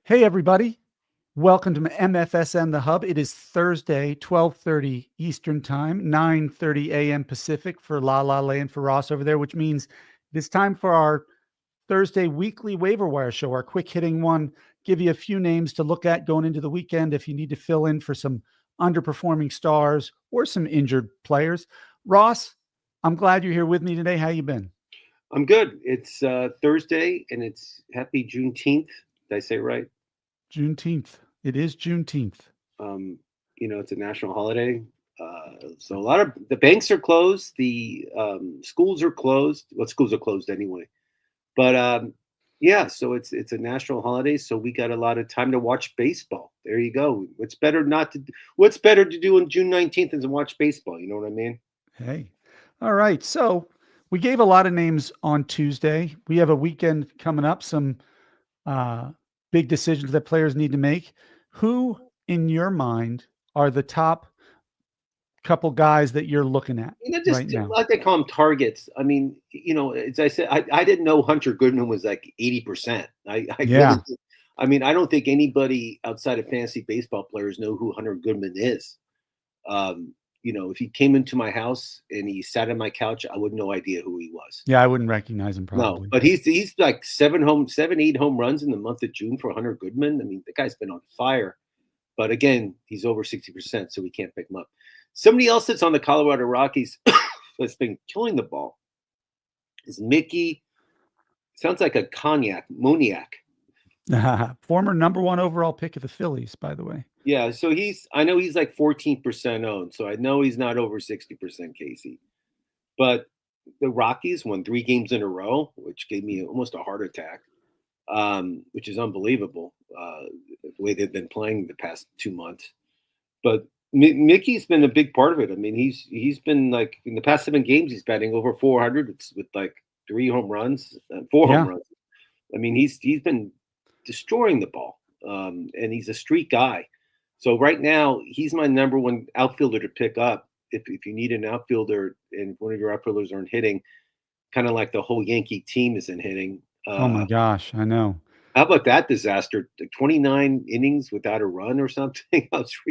Hey, everybody. Welcome to MFSM The Hub. It is Thursday, 12:30 Eastern Time, 9:30 a.m. Pacific for La La Land for Ross over there, which means it's time for our Thursday weekly waiver wire show, our quick hitting one. Give you a few names to look at going into the weekend if you need to fill in for some underperforming stars or some injured players. Ross, I'm glad you're here with me today. How you been? I'm good. It's Thursday and it's happy Juneteenth. Did I say it right? Juneteenth. It is Juneteenth. Um, it's a national holiday. So a lot of the banks are closed. The schools are closed. Well, schools are closed anyway. But yeah, so it's a national holiday. So we got a lot of time to watch baseball. There you go. What's better to do on June 19th than to watch baseball? You know what I mean? Hey. All right. So we gave a lot of names on Tuesday. We have a weekend coming up, some uh, big decisions that players need to make. Who, in your mind, are the top couple guys that you're looking at right Just now? like they call them targets. I mean, as I said, I didn't know Hunter Goodman was like 80%. I really, Yeah. I mean, I don't think anybody outside of fantasy baseball players know who Hunter Goodman is. If he came into my house and he sat on my couch, I would have no idea who he was. Yeah. I wouldn't recognize him No, probably. but he's like 8 home runs in the month of June for Hunter Goodman. I mean, the guy's been on fire. But again, he's over 60%, so we can't pick him up. Somebody else that's on the Colorado Rockies that's been killing the ball is Mickey. Sounds like a Moniac. Former number one overall pick of the Phillies, by the way. Yeah, so I know he's like 14% owned, so I know he's not over 60%, Casey. But the Rockies won 3 games in a row, which gave me almost a heart attack, which is unbelievable the way they've been playing the past 2 months. But Mickey's been a big part of it. I mean, he's been like in the past 7 games, he's batting over 400 with like 3 home runs, 4 home Yeah. runs. I mean, he's been destroying the ball, and he's a street guy. So right now, he's my number one outfielder to pick up if you need an outfielder and one of your outfielders aren't hitting, kind of like the whole Yankee team isn't hitting. Oh my gosh. I know. How about that disaster? 29 innings without a run or something?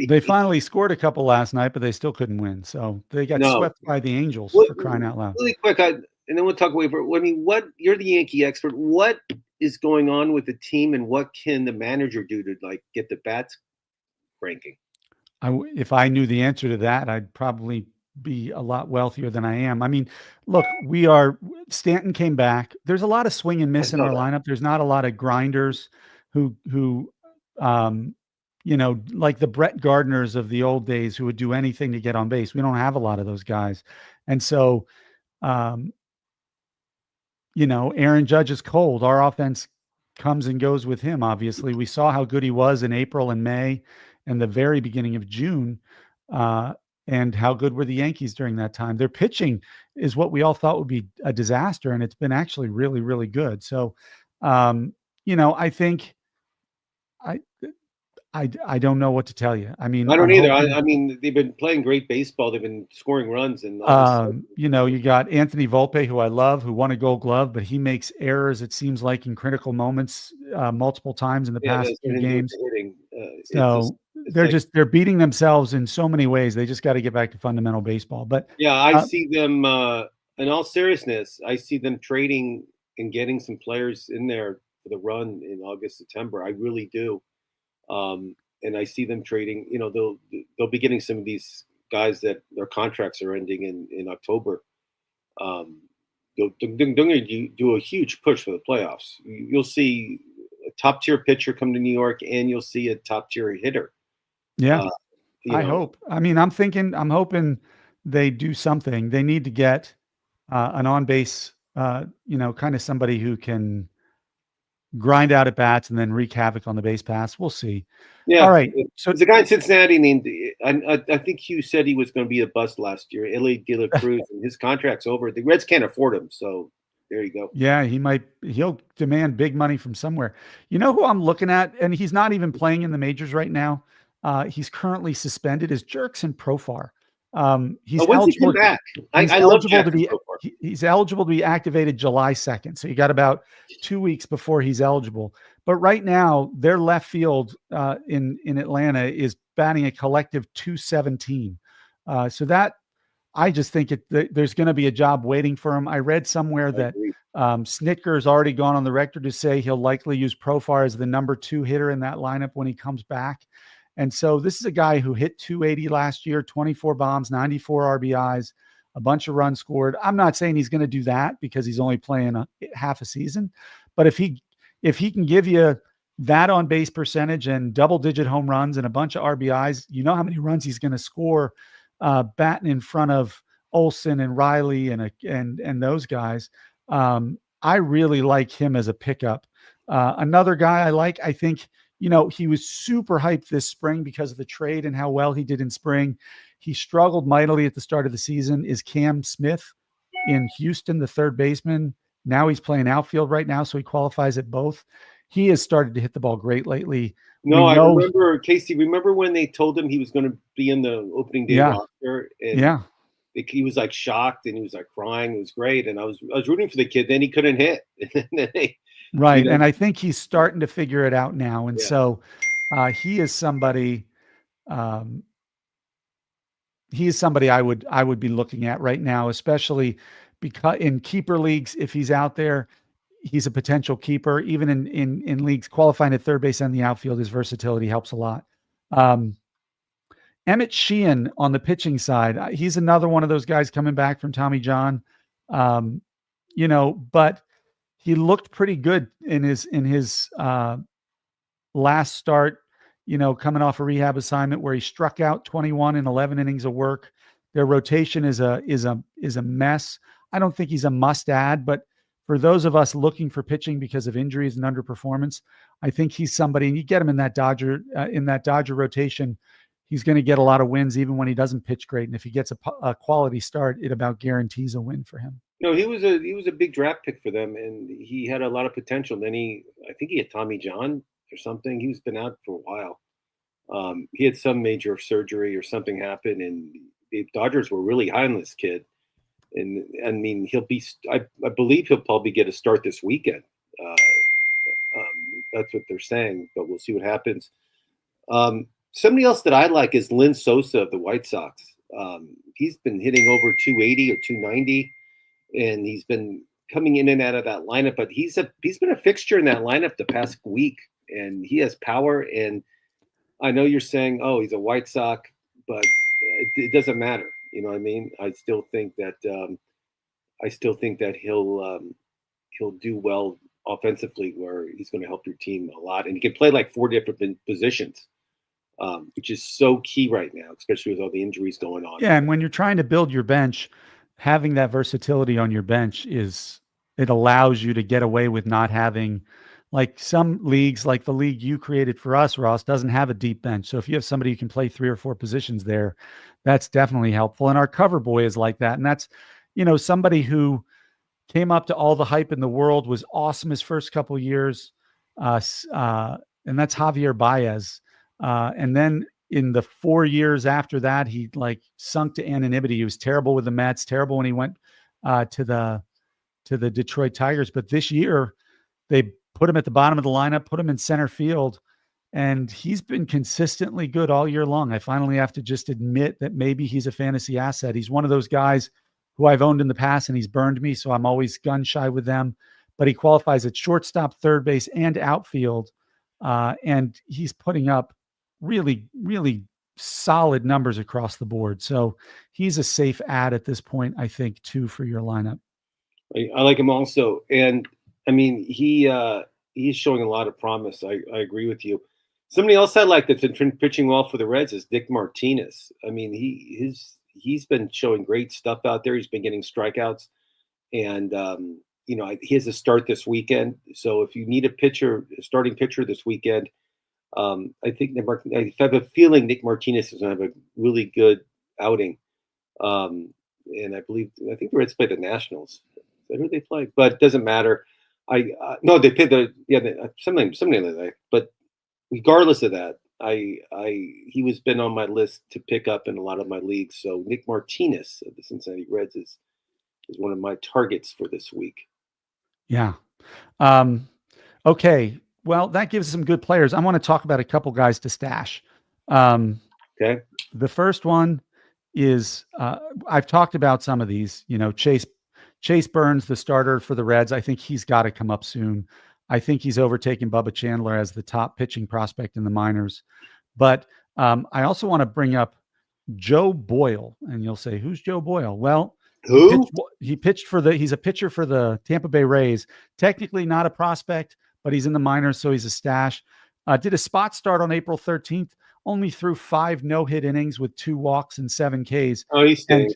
They finally scored a couple last night, but they still couldn't win. So they got No. swept by the Angels What, for crying out loud. really quick, and then we'll talk waiver. I mean, you're the Yankee expert. What is going on with the team, and what can the manager do to like get the bats ranking? If I knew the answer to that, I'd probably be a lot wealthier than I am. I mean, look, Stanton came back. There's a lot of swing and I miss in know our that. lineup. There's not a lot of grinders who, um, like the Brett Gardners of the old days who would do anything to get on base. We don't have a lot of those guys. And so, um, Aaron Judge is cold. Our offense comes and goes with him. Obviously, we saw how good he was in April and May and the very beginning of June, and how good were the Yankees during that time. Their pitching is what we all thought would be a disaster, and it's been actually really, really good. So, I think I I don't know what to tell you. I mean, I don't I'm either. hoping. I mean, they've been playing great baseball. They've been scoring runs, and all of a sudden, You got Anthony Volpe, who I love, who won a Gold Glove, but he makes errors. It seems like in critical moments, multiple times in the yeah, past that's few been injured games. to hitting. So It's like, they're beating themselves in so many ways. They just got to get back to fundamental baseball. But yeah, I uh, see them. In all seriousness, I see them trading and getting some players in there for the run in August, September. I really do. And I see them trading. They'll be getting some of these guys that their contracts are ending in October. Um, they're going to do a huge push for the playoffs. You'll see a top tier pitcher come to New York, and you'll see a top tier hitter. yeah, Uh, you I know, hope. I mean, I'm hoping they do something. They need to get an on base, kind of somebody who can grind out at bats and then wreak havoc on the base pass. We'll see. All yeah. right. So There's a guy in Cincinnati named. I think Hugh said he was going to be a bust last year. Ellie De La Cruz, and his contract's over. The Reds can't afford him, so there you go. yeah, he'll demand big money from somewhere. You know who I'm looking at, and he's not even playing in the majors right now. He's currently suspended, is Jerkson Profar. He's when's he come eligible. back? He's I love eligible to Jackson be. so far. He's eligible to be activated July 2nd. So you got about 2 weeks before he's eligible. But right now, their left field in Atlanta is batting a collective 217. So that I just think there's going to be a job waiting for him. I read somewhere that Snitker's already gone on the record to say he'll likely use Profar as the number 2 hitter in that lineup when he comes back. And so this is a guy who hit 280 last year, 24 bombs, 94 RBIs, a bunch of runs scored. I'm not saying he's going to do that because he's only playing half a season, but if he can give you that on base percentage and double-digit home runs and a bunch of RBIs, you know how many runs he's going to score batting in front of Olsen and Riley and those guys. I really like him as a pickup. Another guy I like, I think, he was super hyped this spring because of the trade and how well he did in spring. He struggled mightily at the start of the season, is Cam Smith in Houston, the third baseman. Now he's playing outfield right now, so he qualifies at both. He has started to hit the ball great lately. No, I remember, Casey, remember when they told him he was going to be in the opening day roster? And he was like shocked and he was like crying. It was great. And I was rooting for the kid. Then he couldn't hit. Right. And I think he's starting to figure it out now. And so he is somebody I would be looking at right now, especially because in keeper leagues, if he's out there, he's a potential keeper. Even in leagues qualifying at third base and the outfield, his versatility helps a lot. Emmett Sheehan on the pitching side, he's another one of those guys coming back from Tommy John. But he looked pretty good in his last start, coming off a rehab assignment where he struck out 21 in 11 innings of work. Their rotation is a mess. I don't think he's a must add, but for those of us looking for pitching because of injuries and underperformance, I think he's somebody, and you get him in that Dodger rotation, he's going to get a lot of wins even when he doesn't pitch great. And if he gets a quality start, it about guarantees a win for him. No, he was a big draft pick for them, and he had a lot of potential. Then I think he had Tommy John or something. He's been out for a while. He had some major surgery or something happen, and the Dodgers were really high on this kid. And I mean, I believe he'll probably get a start this weekend. That's what they're saying, but we'll see what happens. Somebody else that I like is Lynn Sosa of the White Sox. He's been hitting over 280 or 290, and he's been coming in and out of that lineup. But he's been a fixture in that lineup the past week, and he has power. And I know you're saying, oh, he's a White Sox, but it doesn't matter. You know what I mean? I still think that he'll do well offensively, where he's going to help your team a lot, and he can play like 4 different positions, which is so key right now, especially with all the injuries going on. Yeah, and when you're trying to build your bench, having that versatility on your bench it allows you to get away with not having, like some leagues, like the league you created for us, Ross, doesn't have a deep bench. So if you have somebody who can play 3 or 4 positions there, that's definitely helpful. And our cover boy is like that. And that's, somebody who came up to all the hype in the world, was awesome his first couple of years. And that's Javier Baez. And then in the 4 years after that, he sunk to anonymity. He was terrible with the Mets, terrible when he went to the Detroit Tigers. But this year they put him at the bottom of the lineup, put him in center field, and he's been consistently good all year long. I finally have to just admit that maybe he's a fantasy asset. He's one of those guys who I've owned in the past, and he's burned me, so I'm always gun shy with them. But he qualifies at shortstop, third base, and outfield, and he's putting up really, really solid numbers across the board. So he's a safe add at this point, I think, too, for your lineup. I like him also, and I mean he's showing a lot of promise. I agree with you. Somebody else I like that's been pitching well for the Reds is Nick Martinez. I mean he's been showing great stuff out there. He's been getting strikeouts, and he has a start this weekend. So if you need a starting pitcher this weekend, I have a feeling Nick Martinez is going to have a really good outing. And I think the Reds play the Nationals. Is that who they play? But it doesn't matter. No, they play something like that. But regardless of that, He was been on my list to pick up in a lot of my leagues. So Nick Martinez of the Cincinnati Reds is one of my targets for this week. Yeah. Okay. Well, that gives us some good players. I want to talk about a couple guys to stash. Okay. The first one is I've talked about some of these. Chase Burns, the starter for the Reds. I think he's got to come up soon. I think he's overtaken Bubba Chandler as the top pitching prospect in the minors. But I also want to bring up Joe Boyle, and you'll say, "Who's Joe Boyle?" Well, Who? he's a pitcher for the Tampa Bay Rays. Technically not a prospect, but he's in the minors, so he's a stash. Did a spot start on April 13th, only threw 5 no-hit innings with 2 walks and 7 Ks. Oh, he And stinks.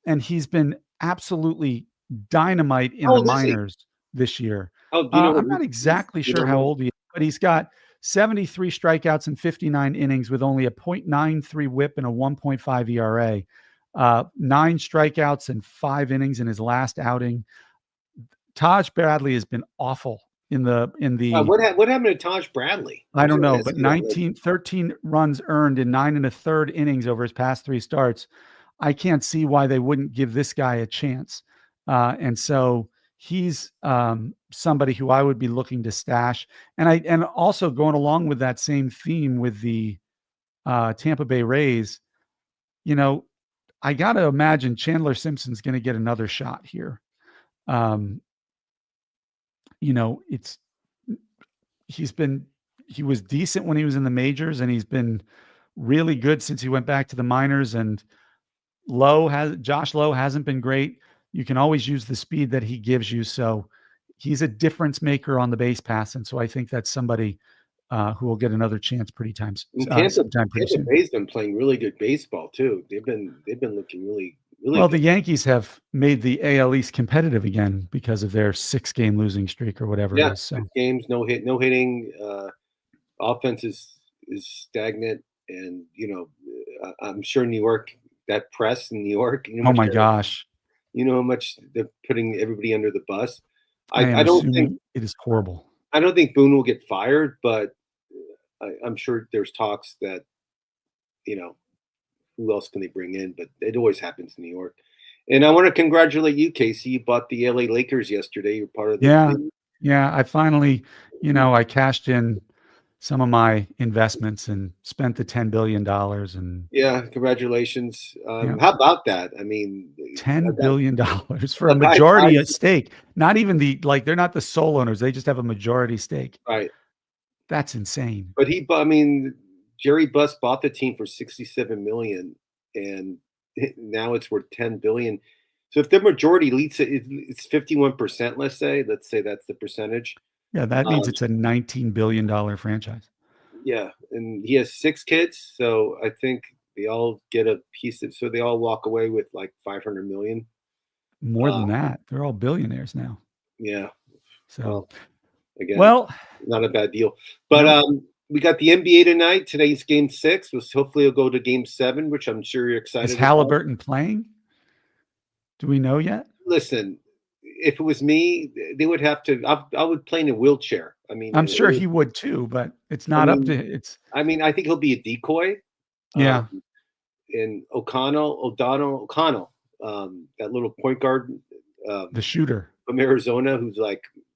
and he's been absolutely dynamite in How the old is he? minors this year. Oh, do you know what I'm not exactly you sure don't how know? old he is, but he's got 73 strikeouts and 59 innings with only a .93 WHIP and a 1.5 ERA. 9 strikeouts and 5 innings in his last outing. Taj Bradley has been awful in the What happened to Taj Bradley? I I'm don't sure know, that's but 13 runs earned in 9 1/3 innings over his past 3 starts. I can't see why they wouldn't give this guy a chance. And so he's somebody who I would be looking to stash. And also going along with that same theme with the Tampa Bay Rays, I got to imagine Chandler Simpson's going to get another shot here. Um, it's he was decent when he was in the majors, and he's been really good since he went back to the minors. And Josh Lowe hasn't been great. You can always use the speed that he gives you. So he's a difference maker on the base pass. And so I think that's somebody who will get another chance sometime pretty Tampa soon. Bay's been playing really good baseball too. They've been looking really Well, good. the Yankees have made the AL East competitive again because of their 6-game losing streak or whatever it Yeah, is. So 6 games, no hitting. Offense is stagnant, and I'm sure New York, that press in New York, oh my gosh, you know how much they're putting everybody under the bus. I am I don't think assuming it is horrible. Boone will get fired, but I'm sure there's talks that who else can they bring in? But it always happens in New York. And I want to congratulate you, Casey. You bought the LA Lakers yesterday. You're part of Yeah. Yeah. I finally, I cashed in some of my investments and spent the $10 billion and yeah, congratulations. yeah, How about that? I mean, $10 that, billion for a a guy majority buys, at stake. Not even they're not the sole owners. They just have a majority stake. right. That's insane. But I mean, Jerry Buss bought the team for 67 million, and now it's worth 10 billion. So if the majority leads it's 51%, let's say that's the percentage. Yeah. That means Um, it's a $19 billion franchise. yeah, and he has 6 kids, so I think they all get a piece of. So they all walk away with like 500 million. More Uh, than that. They're all billionaires now. yeah. So, Well, again, well, not a bad deal. But nope. we got the NBA tonight. Today's game 6. Hopefully it'll go to game 7, which I'm sure you're Is excited about. Halliburton playing? Do we know yet? Listen, if it was me, they would have to. I would play in a wheelchair. I mean, I'm sure he would too, but it's I not up to mean, it's I think he'll be a decoy. yeah, And O'Connell, that little point guard the shooter. from Arizona, who's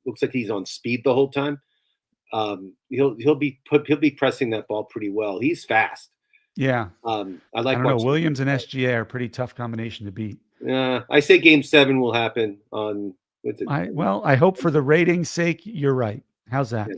looks like he's on speed the whole time. He'll be pressing that ball pretty well. He's fast. Yeah. I I like don't know. watching. Williams and SGA are a pretty tough combination to beat. I say game 7 will happen on. What's it? I hope for the ratings' sake, you're right. How's that?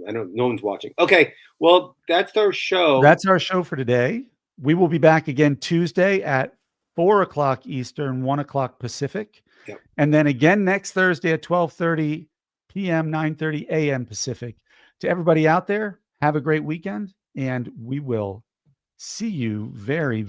I don't. No one's watching. Okay, well that's our show. That's our show for today. We will be back again Tuesday at 4:00 Eastern, 1:00 Pacific, Yep. and then again next Thursday at 12:30 p.m., 9:30 a.m. Pacific. To everybody out there, have a great weekend, and we will see you very